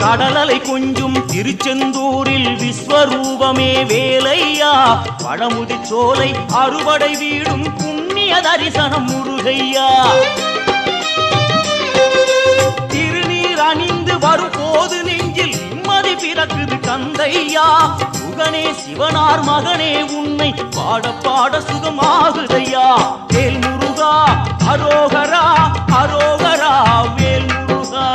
கடலலை கொஞ்சும் திருச்செந்தூரில் விஸ்வரூபமே வேலையா பழமுதி சோலை அறுபடை வீடும் புண்ணிய தரிசனம் முருகையா திருநீர் அணிந்து வரும் போது நெஞ்சில் நிம்மதி பிறக்குது கந்தையா முகனே சிவனார் மகனே உன்னை பாட பாட சுகமாகுதையா வேல் முருகா அரோகரா அரோகரா வேல் முருகா